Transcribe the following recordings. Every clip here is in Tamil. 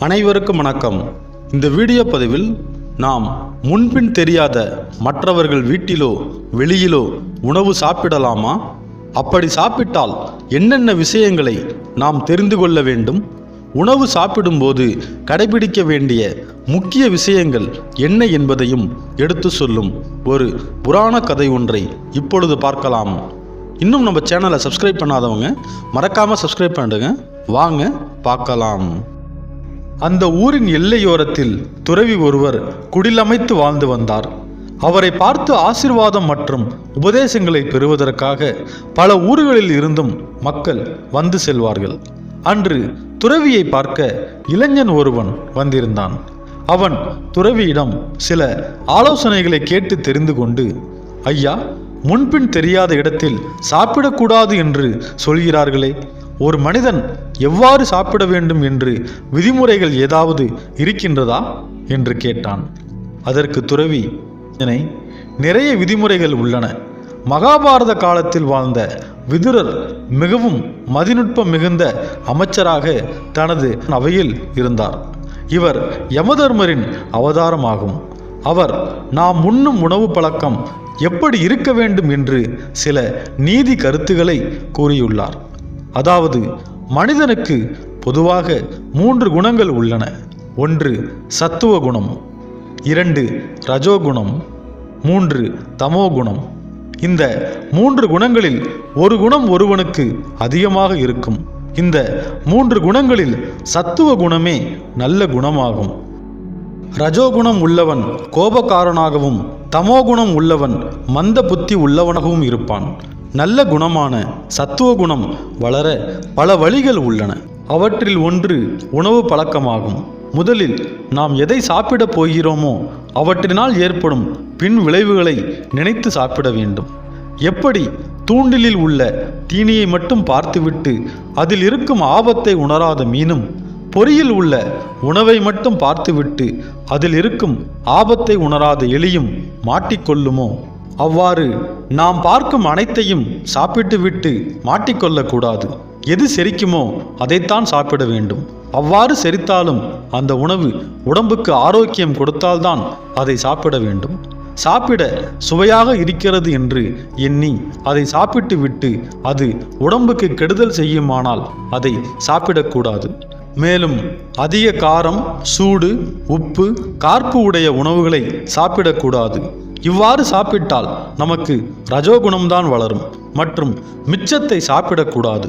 அனைவருக்கும் வணக்கம். இந்த வீடியோ பதிவில் நாம் முன்பின் தெரியாத மற்றவர்கள் வீட்டிலோ வெளியிலோ உணவு சாப்பிடலாமா? அப்படி சாப்பிட்டால் என்னென்ன விஷயங்களை நாம் தெரிந்து கொள்ள வேண்டும்? உணவு சாப்பிடும்போது கடைபிடிக்க வேண்டிய முக்கிய விஷயங்கள் என்ன என்பதையும் எடுத்து சொல்லும் ஒரு புராண கதை ஒன்றை இப்பொழுது பார்க்கலாம். இன்னும் நம்ம சேனலை சப்ஸ்கிரைப் பண்ணாதவங்க மறக்காமல் சப்ஸ்கிரைப் பண்ணுங்க. வாங்க பார்க்கலாம். அந்த ஊரின் எல்லையோரத்தில் துறவி ஒருவர் குடிலமைத்து வாழ்ந்து வந்தார். அவரை பார்த்து ஆசீர்வாதம் மற்றும் உபதேசங்களை பெறுவதற்காக பல ஊர்களில் இருந்தும் மக்கள் வந்து செல்வார்கள். அன்று துறவியை பார்க்க இளைஞன் ஒருவன் வந்திருந்தான். அவன் துறவியிடம் சில ஆலோசனைகளை கேட்டு தெரிந்து கொண்டு, ஐயா, முன்பின் தெரியாத இடத்தில் சாப்பிடக்கூடாது என்று சொல்கிறார்களே, ஒரு மனிதன் எவ்வாறு சாப்பிட வேண்டும் என்று விதிமுறைகள் ஏதாவது இருக்கின்றதா என்று கேட்டான். அதற்கு துறவி, நிறைய விதிமுறைகள் உள்ளன. மகாபாரத காலத்தில் வாழ்ந்த விதுரர் மிகவும் மதிநுட்பம் மிகுந்த அமைச்சராக தனது அவையில் இருந்தார். இவர் யமதர்மரின் அவதாரமாகும். அவர் நாம் உண்ணும் உணவு பழக்கம் எப்படி இருக்க வேண்டும் என்று சில நீதி கருத்துக்களை கூறியுள்ளார். அதாவது, மனிதனுக்கு பொதுவாக 3 குணங்கள் உள்ளன. 1 சத்துவ குணம், 2 ரஜோகுணம், 3 தமோ குணம். இந்த 3 குணங்களில் ஒரு குணம் ஒருவனுக்கு அதிகமாக இருக்கும். இந்த 3 குணங்களில் சத்துவ குணமே நல்ல குணமாகும். ரஜோகுணம் உள்ளவன் கோபக்காரனாகவும் தமோகுணம் உள்ளவன் மந்த புத்தி உள்ளவனாகவும் இருப்பான். நல்ல குணமான சத்துவ குணம் வளர பல வழிகள் உள்ளன. அவற்றில் ஒன்று உணவு பழக்கமாகும். முதலில் நாம் எதை சாப்பிடப் போகிறோமோ அவற்றினால் ஏற்படும் பின் விளைவுகளை நினைத்து சாப்பிட வேண்டும். எப்படி தூண்டிலில் உள்ள தீனியை மட்டும் பார்த்துவிட்டு அதில் இருக்கும் ஆபத்தை உணராத மீனும், பொறியில் உள்ள உணவை மட்டும் பார்த்துவிட்டு அதில் இருக்கும் ஆபத்தை உணராத எலியும் மாட்டிக்கொள்ளுமோ, அவ்வாறு நாம் பார்க்கும் அனைத்தையும் சாப்பிட்டு விட்டு மாட்டிக்கொள்ளக்கூடாது. எது செரிக்குமோ அதைத்தான் சாப்பிட வேண்டும். அவ்வாறு செரித்தாலும் அந்த உணவு உடம்புக்கு ஆரோக்கியம் கொடுத்தால்தான் அதை சாப்பிட வேண்டும். சாப்பிட சுவையாக இருக்கிறது என்று எண்ணி அதை சாப்பிட்டு விட்டு அது உடம்புக்கு கெடுதல் செய்யுமானால் அதை சாப்பிடக்கூடாது. மேலும் அதிக காரம், சூடு, உப்பு, கார்ப்பு உடைய உணவுகளை சாப்பிடக்கூடாது. இவ்வாறு சாப்பிட்டால் நமக்கு ரஜோகுணம்தான் வளரும் மற்றும் மிச்சத்தை சாப்பிடக்கூடாது.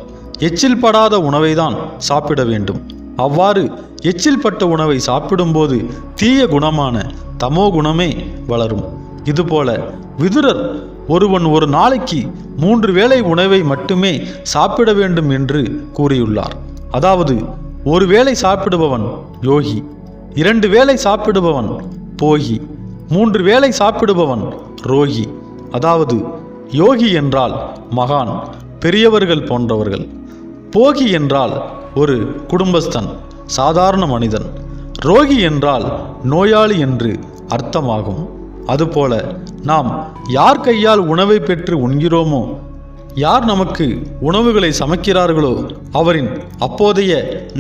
எச்சில் படாத உணவை தான் சாப்பிட வேண்டும். அவ்வாறு எச்சில் பட்ட உணவை சாப்பிடும்போது தீய குணமான தமோ குணமே வளரும். இதுபோல விதுரர் ஒருவன் ஒரு நாளைக்கு 3 வேளை உணவை மட்டுமே சாப்பிட வேண்டும் என்று கூறியுள்ளார். அதாவது, 1 வேளை சாப்பிடுபவன் யோகி, 2 வேளை சாப்பிடுபவன் போகி, 3 வேளை சாப்பிடுபவன் ரோகி. அதாவது, யோகி என்றால் மகான், பெரியவர்கள் போன்றவர்கள். போகி என்றால் ஒரு குடும்பஸ்தன், சாதாரண மனிதன். ரோகி என்றால் நோயாளி என்று அர்த்தமாகும். அதுபோல நாம் யார் கையால் உணவை பெற்று உண்கிறோமோ, யார் நமக்கு உணவுகளை சமைக்கிறார்களோ அவரின் அப்போதைய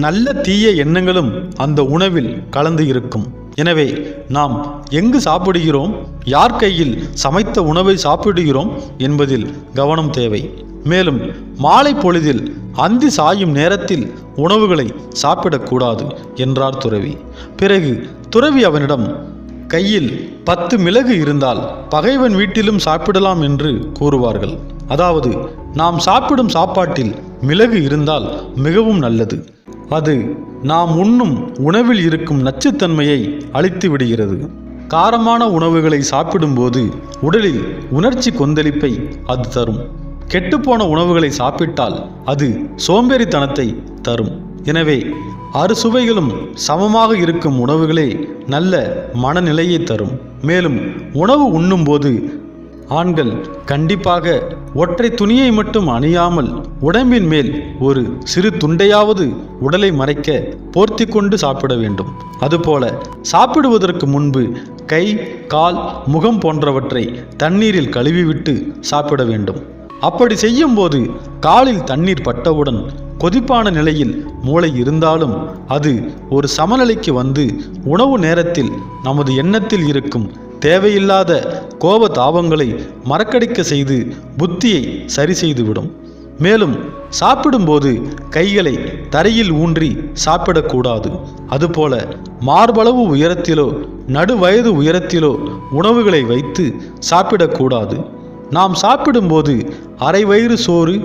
நல்ல தீய எண்ணங்களும் அந்த உணவில் கலந்து இருக்கும். எனவே நாம் எங்கு சாப்பிடுகிறோம், யார் கையில் சமைத்த உணவை சாப்பிடுகிறோம் என்பதில் கவனம் தேவை. மேலும் மாலை பொழுதில் அந்தி சாயும் நேரத்தில் உணவுகளை சாப்பிடக்கூடாது என்றார் துறவி. பிறகு துறவி அவனிடம், கையில் 10 மிளகு இருந்தால் பகைவன் வீட்டிலும் சாப்பிடலாம் என்று கூறுவார்கள். அதாவது, நாம் சாப்பிடும் சாப்பாட்டில் மிளகு இருந்தால் மிகவும் நல்லது. அது நாம் உண்ணும் உணவில் இருக்கும் நச்சுத்தன்மையை அழித்து விடுகிறது. காரமான உணவுகளை சாப்பிடும்போது உடலில் உணர்ச்சி கொந்தளிப்பை அது தரும். கெட்டுப்போன உணவுகளை சாப்பிட்டால் அது சோம்பேறித்தனத்தை தரும். எனவே அறுசுவைகளும் சமமாக இருக்கும் உணவுகளே நல்ல மனநிலையை தரும். மேலும் உணவு உண்ணும்போது ஆண்கள் கண்டிப்பாக ஒற்றை துணியை மட்டும் அணியாமல் உடம்பின் மேல் ஒரு சிறு துண்டையாவது உடலை மறைக்க போர்த்தி கொண்டு சாப்பிட வேண்டும். அதுபோல சாப்பிடுவதற்கு முன்பு கை, கால், முகம் போன்றவற்றை தண்ணீரில் கழுவிவிட்டு சாப்பிட வேண்டும். அப்படி செய்யும்போது காலில் தண்ணீர் பட்டவுடன் கொதிப்பான நிலையில் மூளை இருந்தாலும் அது ஒரு சமநிலைக்கு வந்து உணவு நேரத்தில் நமது எண்ணத்தில் இருக்கும் தேவையில்லாத கோப தாபங்களை மறக்கடிக்க செய்து புத்தியை சரி செய்துவிடும். மேலும் சாப்பிடும்போது கைகளை தரையில் ஊன்றி சாப்பிடக்கூடாது. அதுபோல மார்பளவு உயரத்திலோ நடுவயது உயரத்திலோ உணவுகளை வைத்து சாப்பிடக்கூடாது. நாம் சாப்பிடும்போது அரை வயிறு சோறு,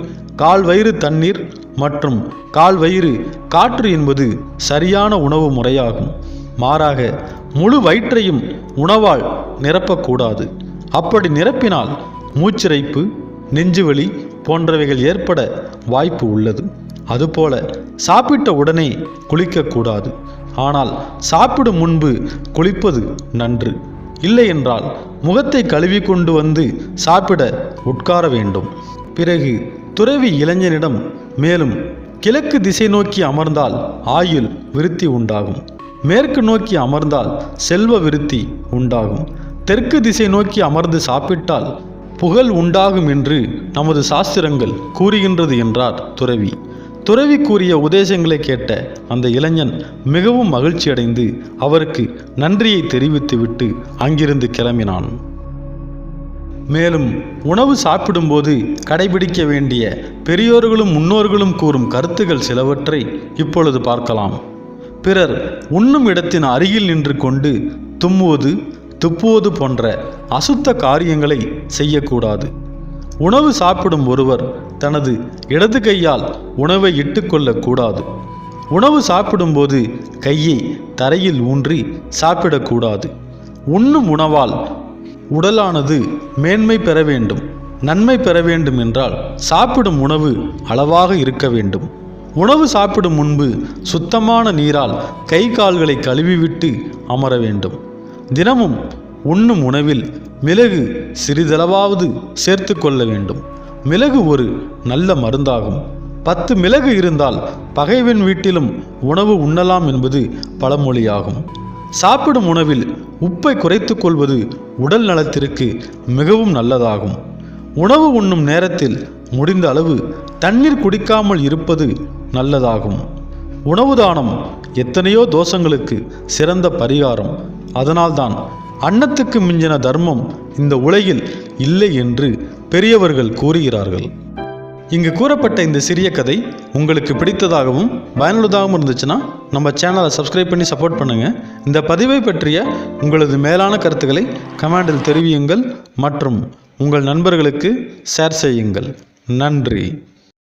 கால் வயிறு தண்ணீர் மற்றும் கால் வயிறு காற்று என்பது சரியான உணவு முறையாகும். மாறாக முழு வயிற்றையும் உணவால் நிரப்பக்கூடாது. அப்படி நிரப்பினால் மூச்சிறைப்பு, நெஞ்சுவலி போன்றவைகள் ஏற்பட வாய்ப்பு உள்ளது. அதுபோல சாப்பிட்ட உடனே குளிக்கக்கூடாது. ஆனால் சாப்பிடும் முன்பு குளிப்பது நன்று. இல்லை என்றால் முகத்தை கழுவி கொண்டு வந்து சாப்பிட உட்கார வேண்டும். பிறகு துறவி இளைஞனிடம் மேலும் கிழக்கு திசை நோக்கி அமர்ந்தால் ஆயுள் விருத்தி உண்டாகும், மேற்கு நோக்கி அமர்ந்தால் செல்வ விருத்தி உண்டாகும், தெற்கு திசை நோக்கி அமர்ந்து சாப்பிட்டால் புகழ் உண்டாகும் என்று நமது சாஸ்திரங்கள் கூறுகின்றது என்றார் துறவி. துறவி கூறிய உபதேசங்களை கேட்ட அந்த இளைஞன் மிகவும் மகிழ்ச்சியடைந்து அவருக்கு நன்றியை தெரிவித்துவிட்டு அங்கிருந்து கிளம்பினான். மேலும் உணவு சாப்பிடும்போது கடைபிடிக்க வேண்டிய பெரியோர்களும் முன்னோர்களும் கூறும் கருத்துகள் சிலவற்றை இப்பொழுது பார்க்கலாம். பிறர் உண்ணும் இடத்தின் அருகில் நின்று கொண்டு தும்முவது, துப்புவது போன்ற அசுத்த காரியங்களை செய்யக்கூடாது. உணவு சாப்பிடும் ஒருவர் தனது இடது கையால் உணவை இட்டுக்கொள்ளக்கூடாது. உணவு சாப்பிடும்போது கையை தரையில் ஊன்றி சாப்பிடக்கூடாது. உண்ணும் உணவால் உடலானது மேன்மை பெற வேண்டும், நன்மை பெற வேண்டும் என்றால் சாப்பிடும் உணவு அளவாக இருக்க வேண்டும். உணவு சாப்பிடும் முன்பு சுத்தமான நீரால் கை கால்களை கழுவிவிட்டு அமர வேண்டும். தினமும் உண்ணும் உணவில் மிளகு சிறிதளவாவது சேர்த்து கொள்ள வேண்டும். மிளகு ஒரு நல்ல மருந்தாகும். 10 மிளகு இருந்தால் பகைவன் வீட்டிலும் உணவு உண்ணலாம் என்பது பழமொழியாகும். சாப்பிடும் உணவில் உப்பை குறைத்துக் கொள்வது உடல் நலத்திற்கு மிகவும் நல்லதாகும். உணவு உண்ணும் நேரத்தில் முடிந்த அளவு தண்ணீர் குடிக்காமல் இருப்பது நல்லதாகும். உணவு தானம் எத்தனையோ தோஷங்களுக்கு சிறந்த பரிகாரம். அதனால்தான் அன்னத்துக்கு மிஞ்சின தர்மம் இந்த உலகில் இல்லை என்று பெரியவர்கள் கூறுகிறார்கள். இங்கு கூறப்பட்ட இந்த சிறிய கதை உங்களுக்கு பிடித்ததாகவும் பயனுள்ளதாகவும் இருந்துச்சுன்னா நம்ம சேனலை சப்ஸ்கிரைப் பண்ணி சப்போர்ட் பண்ணுங்கள். இந்த பதிவை பற்றிய உங்களது மேலான கருத்துக்களை கமெண்டில் தெரிவியுங்கள் மற்றும் உங்கள் நண்பர்களுக்கு ஷேர் செய்யுங்கள். நன்றி.